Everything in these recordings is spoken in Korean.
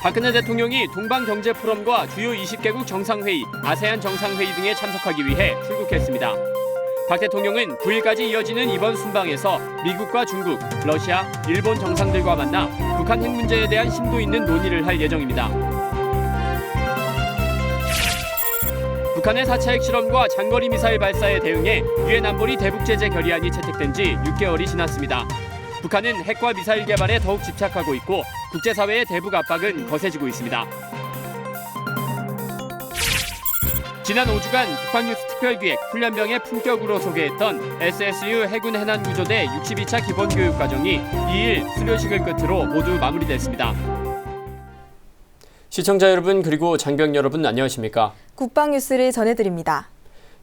박근혜 대통령이 동방경제포럼과 주요 20개국 정상회의, 아세안 정상회의 등에 참석하기 위해 출국했습니다. 박 대통령은 9일까지 이어지는 이번 순방에서 미국과 중국, 러시아, 일본 정상들과 만나 북한 핵 문제에 대한 심도 있는 논의를 할 예정입니다. 북한의 4차 핵실험과 장거리 미사일 발사에 대응해 유엔 안보리 대북 제재 결의안이 채택된 지 6개월이 지났습니다. 북한은 핵과 미사일 개발에 더욱 집착하고 있고 국제사회의 대북 압박은 거세지고 있습니다. 지난 5주간 북한뉴스 특별기획 훈련병의 품격으로 소개했던 SSU 해군 해난구조대 62차 기본교육과정이 2일 수료식을 끝으로 모두 마무리됐습니다. 시청자 여러분 그리고 장병 여러분 안녕하십니까? 국방뉴스를 전해드립니다.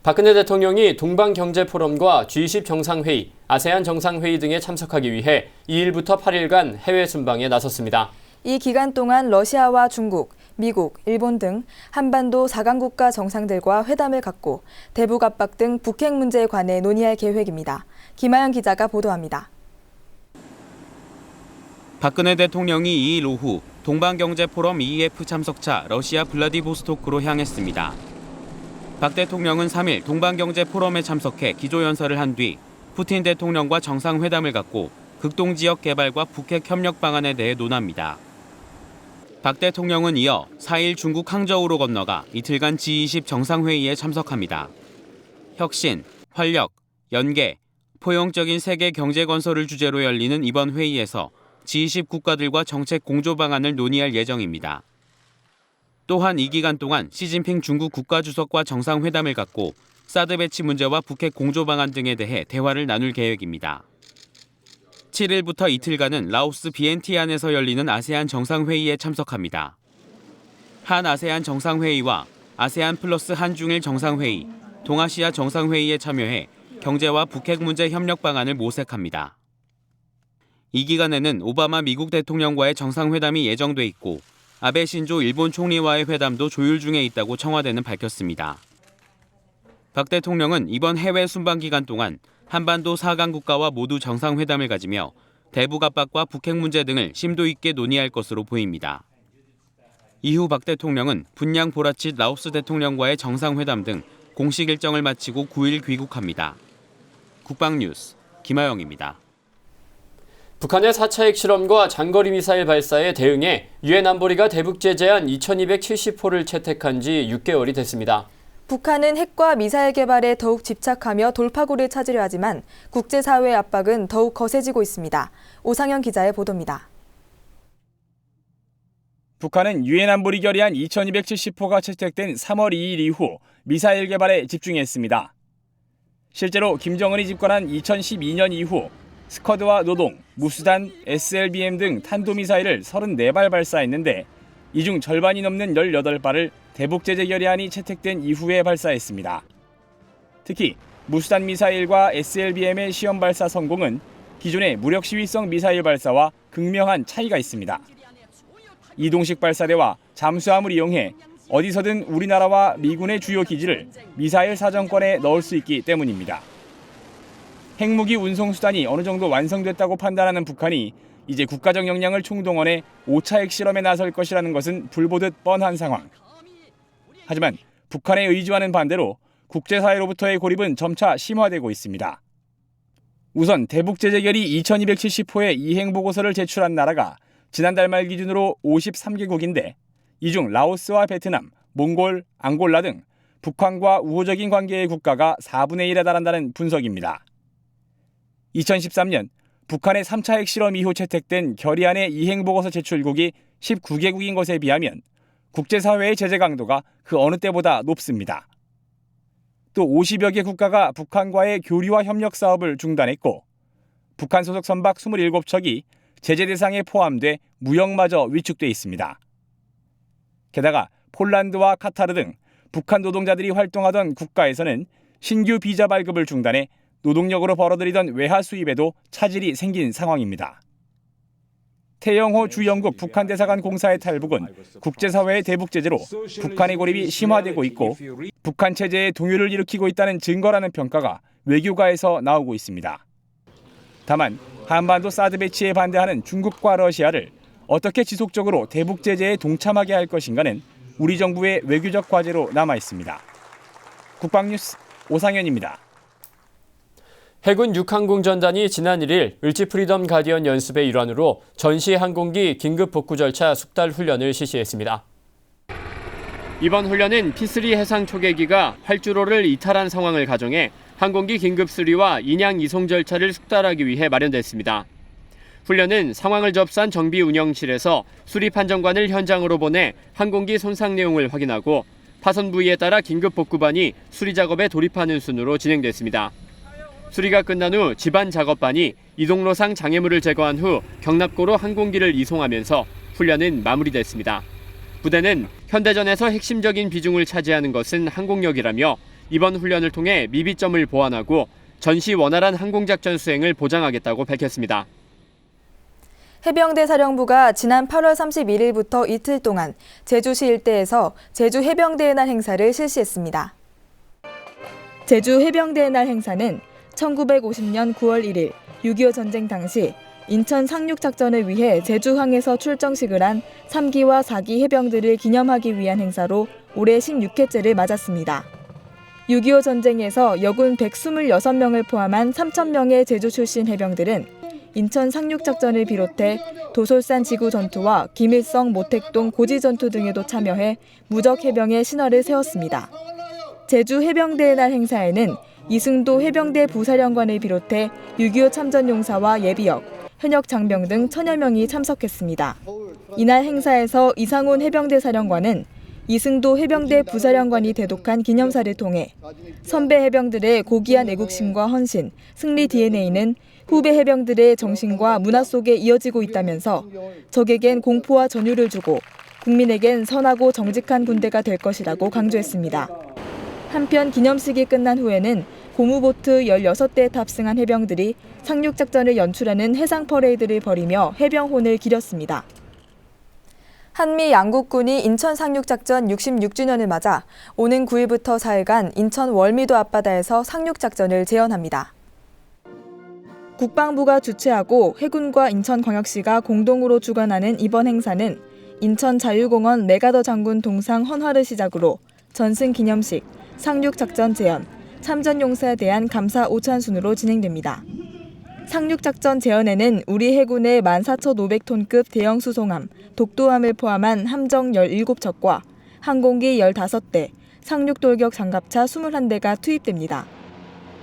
박근혜 대통령이 동방경제포럼과 G20 정상회의, 아세안 정상회의 등에 참석하기 위해 2일부터 8일간 해외 순방에 나섰습니다. 이 기간 동안 러시아와 중국, 미국, 일본 등 한반도 4강국가 정상들과 회담을 갖고 대북 압박 등 북핵 문제에 관해 논의할 계획입니다. 김하연 기자가 보도합니다. 박근혜 대통령이 2일 오후 동방경제포럼 EF 참석차 러시아 블라디보스토크로 향했습니다. 박 대통령은 3일 동방경제포럼에 참석해 기조연설을 한 뒤 푸틴 대통령과 정상회담을 갖고 극동지역 개발과 북핵 협력 방안에 대해 논합니다. 박 대통령은 이어 4일 중국 항저우로 건너가 이틀간 G20 정상회의에 참석합니다. 혁신, 활력, 연계, 포용적인 세계 경제 건설을 주제로 열리는 이번 회의에서 G20 국가들과 정책 공조 방안을 논의할 예정입니다. 또한 이 기간 동안 시진핑 중국 국가주석과 정상회담을 갖고 사드 배치 문제와 북핵 공조 방안 등에 대해 대화를 나눌 계획입니다. 7일부터 이틀간은 라오스 비엔티안에서 열리는 아세안 정상회의에 참석합니다. 한 아세안 정상회의와 아세안 플러스 한중일 정상회의, 동아시아 정상회의에 참여해 경제와 북핵 문제 협력 방안을 모색합니다. 이 기간에는 오바마 미국 대통령과의 정상회담이 예정돼 있고 아베 신조 일본 총리와의 회담도 조율 중에 있다고 청와대는 밝혔습니다. 박 대통령은 이번 해외 순방 기간 동안 한반도 4강 국가와 모두 정상회담을 가지며 대북 압박과 북핵 문제 등을 심도 있게 논의할 것으로 보입니다. 이후 박 대통령은 분양 보라칫 라오스 대통령과의 정상회담 등 공식 일정을 마치고 9일 귀국합니다. 국방뉴스 김하영입니다. 북한의 4차 핵실험과 장거리 미사일 발사에 대응해 유엔 안보리가 대북 제재안 2270호를 채택한 지 6개월이 됐습니다. 북한은 핵과 미사일 개발에 더욱 집착하며 돌파구를 찾으려 하지만 국제사회의 압박은 더욱 거세지고 있습니다. 오상현 기자의 보도입니다. 북한은 유엔 안보리 결의안 2270호가 채택된 3월 2일 이후 미사일 개발에 집중했습니다. 실제로 김정은이 집권한 2012년 이후 스커드와 노동, 무수단, SLBM 등 탄도미사일을 34발 발사했는데 이 중 절반이 넘는 18발을 대북제재 결의안이 채택된 이후에 발사했습니다. 특히 무수단 미사일과 SLBM의 시험 발사 성공은 기존의 무력 시위성 미사일 발사와 극명한 차이가 있습니다. 이동식 발사대와 잠수함을 이용해 어디서든 우리나라와 미군의 주요 기지를 미사일 사정권에 넣을 수 있기 때문입니다. 핵무기 운송수단이 어느 정도 완성됐다고 판단하는 북한이 이제 국가적 역량을 총동원해 5차 핵실험에 나설 것이라는 것은 불보듯 뻔한 상황. 하지만 북한의 의지와는 반대로 국제사회로부터의 고립은 점차 심화되고 있습니다. 우선 대북제재결의 2270호의 이행보고서를 제출한 나라가 지난달 말 기준으로 53개국인데 이 중 라오스와 베트남, 몽골, 앙골라 등 북한과 우호적인 관계의 국가가 4분의 1에 달한다는 분석입니다. 2013년 북한의 3차 핵실험 이후 채택된 결의안의 이행보고서 제출국이 19개국인 것에 비하면 국제사회의 제재 강도가 그 어느 때보다 높습니다. 또 50여 개 국가가 북한과의 교류와 협력 사업을 중단했고 북한 소속 선박 27척이 제재 대상에 포함돼 무역마저 위축돼 있습니다. 게다가 폴란드와 카타르 등 북한 노동자들이 활동하던 국가에서는 신규 비자 발급을 중단해 노동력으로 벌어들이던 외화 수입에도 차질이 생긴 상황입니다. 태영호 주영국 북한 대사관 공사의 탈북은 국제사회의 대북 제재로 북한의 고립이 심화되고 있고 북한 체제에 동요를 일으키고 있다는 증거라는 평가가 외교가에서 나오고 있습니다. 다만 한반도 사드 배치에 반대하는 중국과 러시아를 어떻게 지속적으로 대북 제재에 동참하게 할 것인가는 우리 정부의 외교적 과제로 남아 있습니다. 국방뉴스 오상현입니다. 해군 6항공전단이 지난 1일 을지 프리덤 가디언 연습의 일환으로 전시 항공기 긴급 복구 절차 숙달 훈련을 실시했습니다. 이번 훈련은 P3 해상 초계기가 활주로를 이탈한 상황을 가정해 항공기 긴급 수리와 인양 이송 절차를 숙달하기 위해 마련됐습니다. 훈련은 상황을 접수한 정비 운영실에서 수리 판정관을 현장으로 보내 항공기 손상 내용을 확인하고 파손 부위에 따라 긴급 복구반이 수리 작업에 돌입하는 순으로 진행됐습니다. 수리가 끝난 후 집안 작업반이 이동로상 장애물을 제거한 후 경납고로 항공기를 이송하면서 훈련은 마무리됐습니다. 부대는 현대전에서 핵심적인 비중을 차지하는 것은 항공력이라며 이번 훈련을 통해 미비점을 보완하고 전시 원활한 항공작전 수행을 보장하겠다고 밝혔습니다. 해병대 사령부가 지난 8월 31일부터 이틀 동안 제주시 일대에서 제주 해병대의 날 행사를 실시했습니다. 제주 해병대의 날 행사는 1950년 9월 1일 6.25 전쟁 당시 인천 상륙작전을 위해 제주항에서 출정식을 한 3기와 4기 해병들을 기념하기 위한 행사로 올해 16회째를 맞았습니다. 6.25 전쟁에서 여군 126명을 포함한 3,000명의 제주 출신 해병들은 인천 상륙작전을 비롯해 도솔산 지구 전투와 김일성 모택동 고지 전투 등에도 참여해 무적 해병의 신화를 세웠습니다. 제주 해병대의 날 행사에는 이승도 해병대 부사령관을 비롯해 6.25 참전용사와 예비역, 현역 장병 등 1,000여 명이 참석했습니다. 이날 행사에서 이상훈 해병대 사령관은 이승도 해병대 부사령관이 대독한 기념사를 통해 선배 해병들의 고귀한 애국심과 헌신, 승리 DNA는 후배 해병들의 정신과 문화 속에 이어지고 있다면서 적에겐 공포와 전율을 주고 국민에겐 선하고 정직한 군대가 될 것이라고 강조했습니다. 한편 기념식이 끝난 후에는 고무보트 16대에 탑승한 해병들이 상륙작전을 연출하는 해상 퍼레이드를 벌이며 해병혼을 기렸습니다. 한미 양국군이 인천 상륙작전 66주년을 맞아 오는 9일부터 4일간 인천 월미도 앞바다에서 상륙작전을 재현합니다. 국방부가 주최하고 해군과 인천광역시가 공동으로 주관하는 이번 행사는 인천 자유공원 메가더 장군 동상 헌화를 시작으로 전승 기념식, 상륙작전 재현, 참전용사에 대한 감사 오찬순으로 진행됩니다. 상륙작전 재현에는 우리 해군의 14,500톤급 대형 수송함, 독도함을 포함한 함정 17척과 항공기 15대, 상륙돌격 장갑차 21대가 투입됩니다.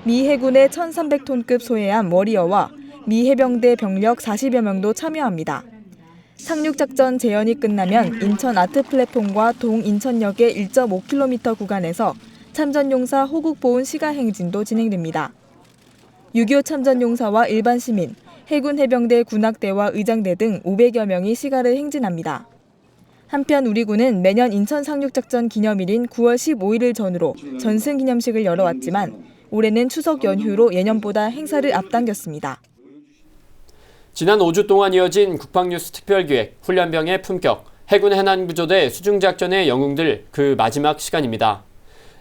미 해군의 1,300톤급 소해함 워리어와 미 해병대 병력 40여 명도 참여합니다. 상륙작전 재현이 끝나면 인천 아트 플랫폼과 동인천역의 1.5km 구간에서 참전용사 호국보훈 시가행진도 진행됩니다. 6.25 참전용사와 일반 시민, 해군 해병대 군악대와 의장대 등 500여 명이 시가를 행진합니다. 한편 우리 군은 매년 인천 상륙작전 기념일인 9월 15일을 전후로 전승 기념식을 열어왔지만 올해는 추석 연휴로 예년보다 행사를 앞당겼습니다. 지난 5주 동안 이어진 국방뉴스 특별기획 훈련병의 품격, 해군 해난구조대 수중작전의 영웅들 그 마지막 시간입니다.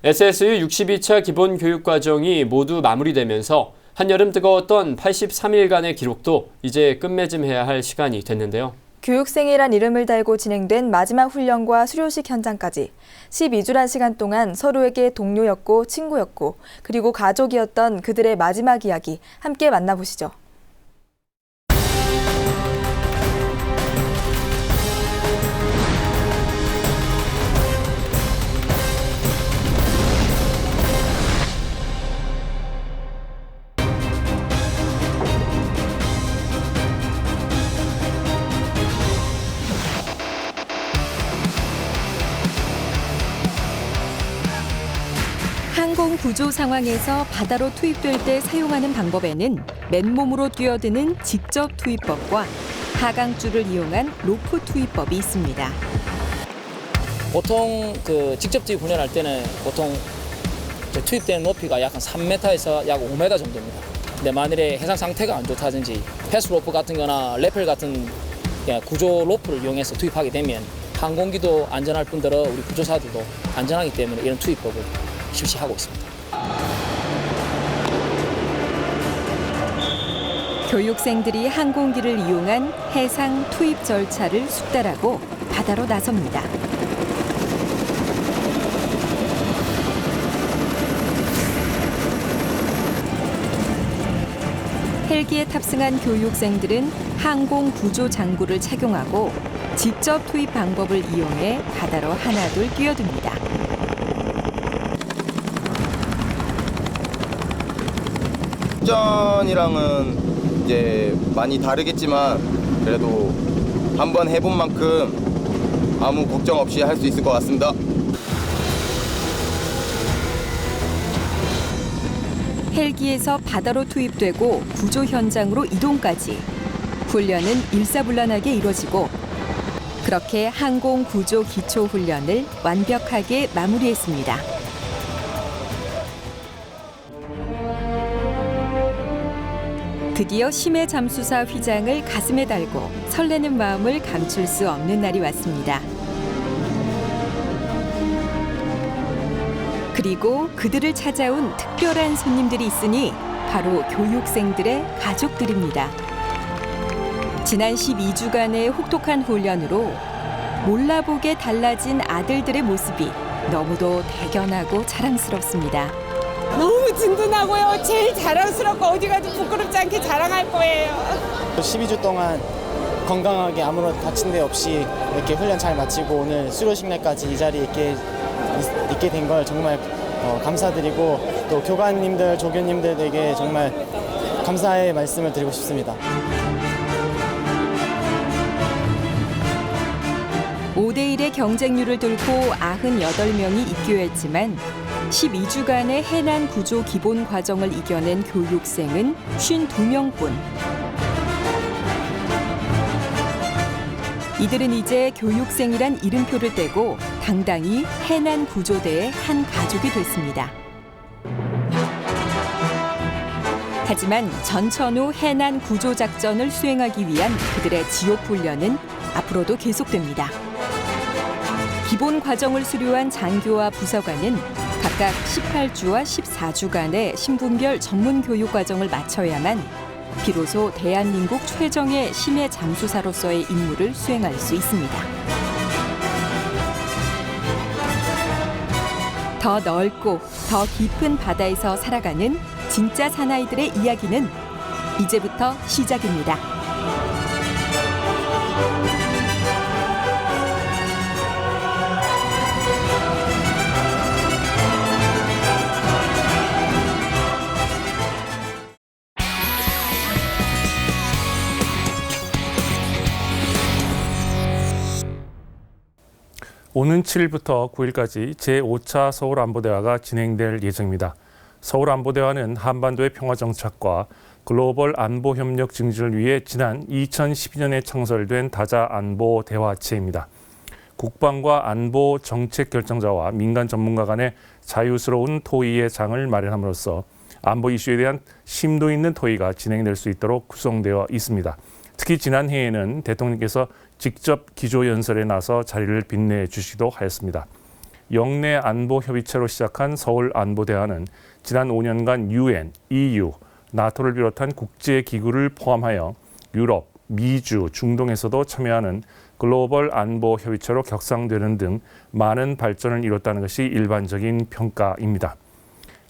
SSU 62차 기본교육과정이 모두 마무리되면서 한여름 뜨거웠던 83일간의 기록도 이제 끝맺음해야 할 시간이 됐는데요. 교육생이란 이름을 달고 진행된 마지막 훈련과 수료식 현장까지 12주란 시간 동안 서로에게 동료였고 친구였고 그리고 가족이었던 그들의 마지막 이야기 함께 만나보시죠. 항공 구조 상황에서 바다로 투입될 때 사용하는 방법에는 맨몸으로 뛰어드는 직접 투입법과 하강줄을 이용한 로프 투입법이 있습니다. 보통 직접 투입 훈련할 때는 보통 투입되는 높이가 약 한 3m에서 약 5m 정도입니다. 근데 만일에 해상 상태가 안 좋다든지 패스 로프 같은 거나 래펠 같은 구조 로프를 이용해서 투입하게 되면 항공기도 안전할 뿐더러 우리 구조사들도 안전하기 때문에 이런 투입법을 실시하고 있습니다. 교육생들이 항공기를 이용한 해상 투입 절차를 숙달하고 바다로 나섭니다. 헬기에 탑승한 교육생들은 항공 구조 장구를 착용하고 직접 투입 방법을 이용해 바다로 하나둘 뛰어듭니다. 전이랑은 이제 많이 다르겠지만 그래도 한번 해본 만큼 아무 걱정 없이 할 수 있을 것 같습니다. 헬기에서 바다로 투입되고 구조 현장으로 이동까지 훈련은 일사불란하게 이뤄지고 그렇게 항공 구조 기초 훈련을 완벽하게 마무리했습니다. 드디어 심해 잠수사 휘장을 가슴에 달고 설레는 마음을 감출 수 없는 날이 왔습니다. 그리고 그들을 찾아온 특별한 손님들이 있으니 바로 교육생들의 가족들입니다. 지난 12주간의 혹독한 훈련으로 몰라보게 달라진 아들들의 모습이 너무도 대견하고 자랑스럽습니다. 너무 든든하고요. 제일 자랑스럽고 어디 가도 부끄럽지 않게 자랑할 거예요. 12주 동안 건강하게 아무런 다친 데 없이 이렇게 훈련 잘 마치고 오늘 수료식 날까지 이 자리에 있게 된 걸 정말 감사드리고 또 교관님들, 조교님들에게 정말 감사의 말씀을 드리고 싶습니다. 5대1의 경쟁률을 뚫고 98명이 입교했지만 12주간의 해난 구조 기본 과정을 이겨낸 교육생은 52명뿐. 이들은 이제 교육생이란 이름표를 떼고 당당히 해난 구조대의 한 가족이 됐습니다. 하지만 전천후 해난 구조 작전을 수행하기 위한 그들의 지옥 훈련은 앞으로도 계속됩니다. 기본 과정을 수료한 장교와 부사관은 각각 18주와 14주간의 신분별 전문 교육 과정을 마쳐야만 비로소 대한민국 최정예 심해 잠수사로서의 임무를 수행할 수 있습니다. 더 넓고 더 깊은 바다에서 살아가는 진짜 사나이들의 이야기는 이제부터 시작입니다. 오는 7일부터 9일까지 제5차 서울안보대화가 진행될 예정입니다. 서울안보대화는 한반도의 평화정착과 글로벌 안보협력 증진을 위해 지난 2012년에 창설된 다자안보대화체입니다. 국방과 안보 정책 결정자와 민간 전문가 간의 자유스러운 토의의 장을 마련함으로써 안보 이슈에 대한 심도 있는 토의가 진행될 수 있도록 구성되어 있습니다. 특히 지난 해에는 대통령께서 직접 기조연설에 나서 자리를 빛내주시기도 하였습니다. 영내 안보협의체로 시작한 서울안보대화는 지난 5년간 UN, EU, 나토를 비롯한 국제기구를 포함하여 유럽, 미주, 중동에서도 참여하는 글로벌 안보협의체로 격상되는 등 많은 발전을 이뤘다는 것이 일반적인 평가입니다.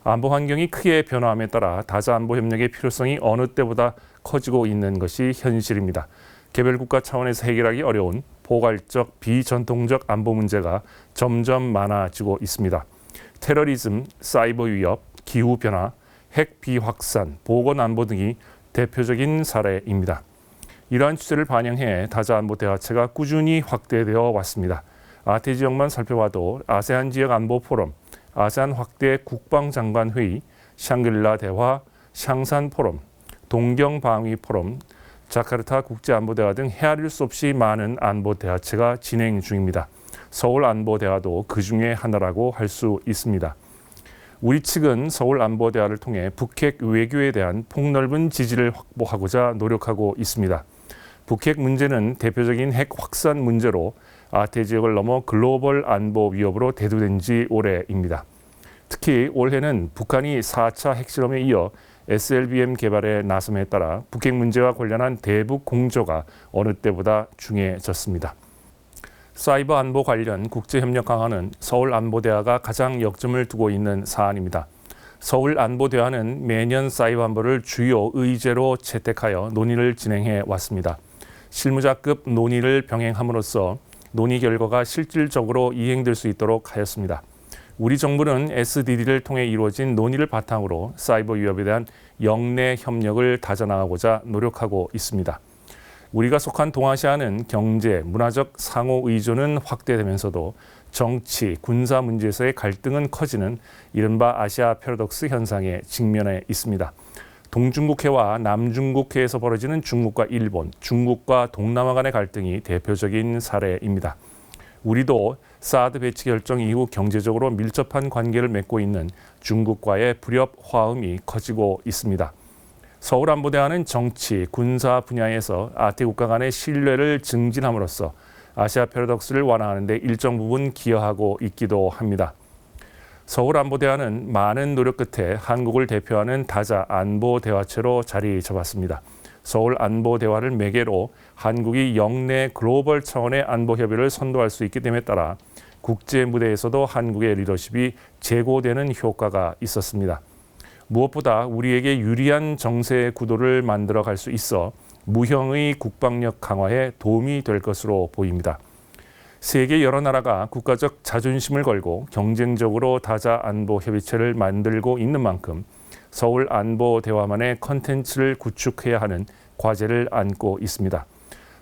안보 환경이 크게 변화함에 따라 다자안보협력의 필요성이 어느 때보다 커지고 있는 것이 현실입니다. 개별 국가 차원에서 해결하기 어려운 포괄적, 비전통적 안보 문제가 점점 많아지고 있습니다. 테러리즘, 사이버 위협, 기후변화, 핵 비확산, 보건안보 등이 대표적인 사례입니다. 이러한 추세를 반영해 다자안보대화체가 꾸준히 확대되어 왔습니다. 아태 지역만 살펴봐도 아세안 지역 안보 포럼, 아세안 확대 국방장관회의, 샹그릴라 대화, 샹산 포럼, 동경 방위 포럼, 자카르타 국제안보대화 등 헤아릴 수 없이 많은 안보대화체가 진행 중입니다. 서울안보대화도 그 중에 하나라고 할 수 있습니다. 우리 측은 서울안보대화를 통해 북핵 외교에 대한 폭넓은 지지를 확보하고자 노력하고 있습니다. 북핵 문제는 대표적인 핵 확산 문제로 아태 지역을 넘어 글로벌 안보 위협으로 대두된 지 오래입니다. 특히 올해는 북한이 4차 핵실험에 이어 SLBM 개발에 나섬에 따라 북핵 문제와 관련한 대북 공조가 어느 때보다 중요해졌습니다. 사이버 안보 관련 국제협력 강화는 서울안보대화가 가장 역점을 두고 있는 사안입니다. 서울안보대화는 매년 사이버 안보를 주요 의제로 채택하여 논의를 진행해 왔습니다. 실무자급 논의를 병행함으로써 논의 결과가 실질적으로 이행될 수 있도록 하였습니다. 우리 정부는 SDD를 통해 이루어진 논의를 바탕으로 사이버 위협에 대한 영내 협력을 다져나가고자 노력하고 있습니다. 우리가 속한 동아시아는 경제, 문화적 상호 의존은 확대되면서도 정치, 군사 문제에서의 갈등은 커지는 이른바 아시아 패러독스 현상에 직면해 있습니다. 동중국해와 남중국해에서 벌어지는 중국과 일본, 중국과 동남아 간의 갈등이 대표적인 사례입니다. 우리도 사드 배치 결정 이후 경제적으로 밀접한 관계를 맺고 있는 중국과의 불협 화음이 커지고 있습니다. 서울안보대화는 정치, 군사 분야에서 아태 국가 간의 신뢰를 증진함으로써 아시아 패러독스를 완화하는 데 일정 부분 기여하고 있기도 합니다. 서울안보대화는 많은 노력 끝에 한국을 대표하는 다자 안보대화체로 자리 잡았습니다. 서울안보대화를 매개로 한국이 영내 글로벌 차원의 안보협의를 선도할 수 있기 됨에 따라 국제 무대에서도 한국의 리더십이 제고되는 효과가 있었습니다. 무엇보다 우리에게 유리한 정세 구도를 만들어갈 수 있어 무형의 국방력 강화에 도움이 될 것으로 보입니다. 세계 여러 나라가 국가적 자존심을 걸고 경쟁적으로 다자 안보 협의체를 만들고 있는 만큼 서울 안보 대화만의 컨텐츠를 구축해야 하는 과제를 안고 있습니다.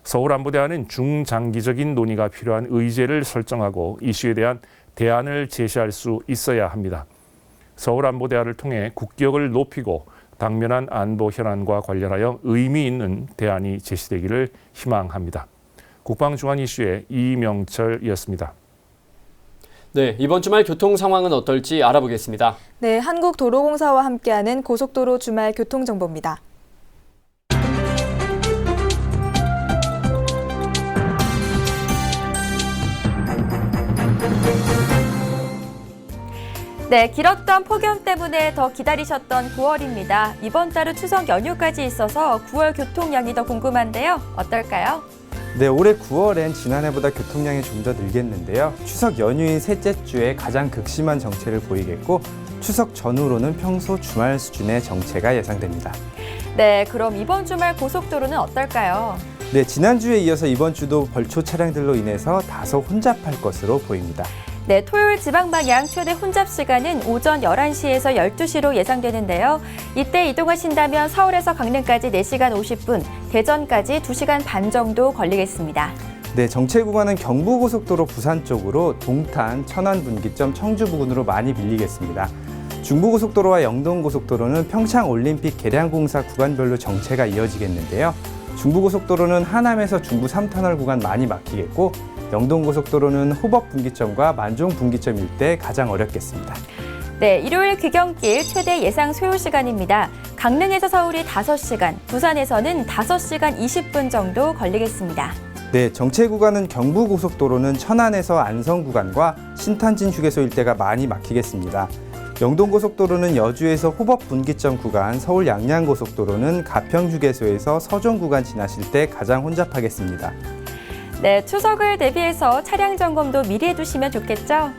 서울 안보 대화는 중장기적인 논의가 필요한 의제를 설정하고 이슈에 대한 대안을 제시할 수 있어야 합니다. 서울 안보 대화를 통해 국격을 높이고 당면한 안보 현안과 관련하여 의미 있는 대안이 제시되기를 희망합니다. 국방중앙 이슈의 이명철이었습니다. 네, 이번 주말 교통 상황은 어떨지 알아보겠습니다. 네, 한국도로공사와 함께하는 고속도로 주말 교통정보입니다. 네, 길었던 폭염 때문에 더 기다리셨던 9월입니다. 이번 달은 추석 연휴까지 있어서 9월 교통량이 더 궁금한데요. 어떨까요? 네, 올해 9월엔 지난해보다 교통량이 좀 더 늘겠는데요. 추석 연휴인 셋째 주에 가장 극심한 정체를 보이겠고 추석 전후로는 평소 주말 수준의 정체가 예상됩니다. 네, 그럼 이번 주말 고속도로는 어떨까요? 네, 지난주에 이어서 이번 주도 벌초 차량들로 인해서 다소 혼잡할 것으로 보입니다. 네, 토요일 지방 방향 최대 혼잡 시간은 오전 11시에서 12시로 예상되는데요. 이때 이동하신다면 서울에서 강릉까지 4시간 50분, 대전까지 2시간 반 정도 걸리겠습니다. 네, 정체 구간은 경부고속도로 부산 쪽으로 동탄, 천안 분기점, 청주 부근으로 많이 밀리겠습니다. 중부고속도로와 영동고속도로는 평창 올림픽 개량공사 구간별로 정체가 이어지겠는데요. 중부고속도로는 하남에서 중부 3터널 구간 많이 막히겠고 영동고속도로는 호법 분기점과 만종 분기점 일대 가장 어렵겠습니다. 네, 일요일 귀경길 최대 예상 소요 시간입니다. 강릉에서 서울이 5시간, 부산에서는 5시간 20분 정도 걸리겠습니다. 네, 정체 구간은 경부고속도로는 천안에서 안성 구간과 신탄진 휴게소 일대가 많이 막히겠습니다. 영동고속도로는 여주에서 호법 분기점 구간, 서울 양양고속도로는 가평 휴게소에서 서종 구간 지나실 때 가장 혼잡하겠습니다. 네, 추석을 대비해서 차량 점검도 미리 해두시면 좋겠죠?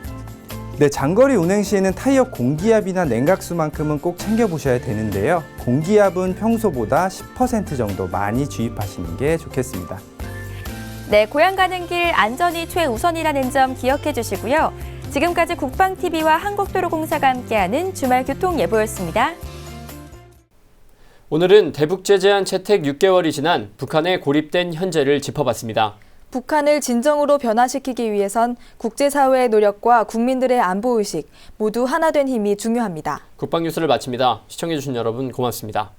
네, 장거리 운행 시에는 타이어 공기압이나 냉각수만큼은 꼭 챙겨보셔야 되는데요. 공기압은 평소보다 10% 정도 많이 주입하시는 게 좋겠습니다. 네, 고향 가는 길 안전이 최우선이라는 점 기억해 주시고요. 지금까지 국방TV와 한국도로공사가 함께하는 주말 교통 예보였습니다. 오늘은 대북제 제한 채택 6개월이 지난 북한에 고립된 현재를 짚어봤습니다. 북한을 진정으로 변화시키기 위해선 국제사회의 노력과 국민들의 안보의식 모두 하나 된 힘이 중요합니다. 국방뉴스를 마칩니다. 시청해주신 여러분 고맙습니다.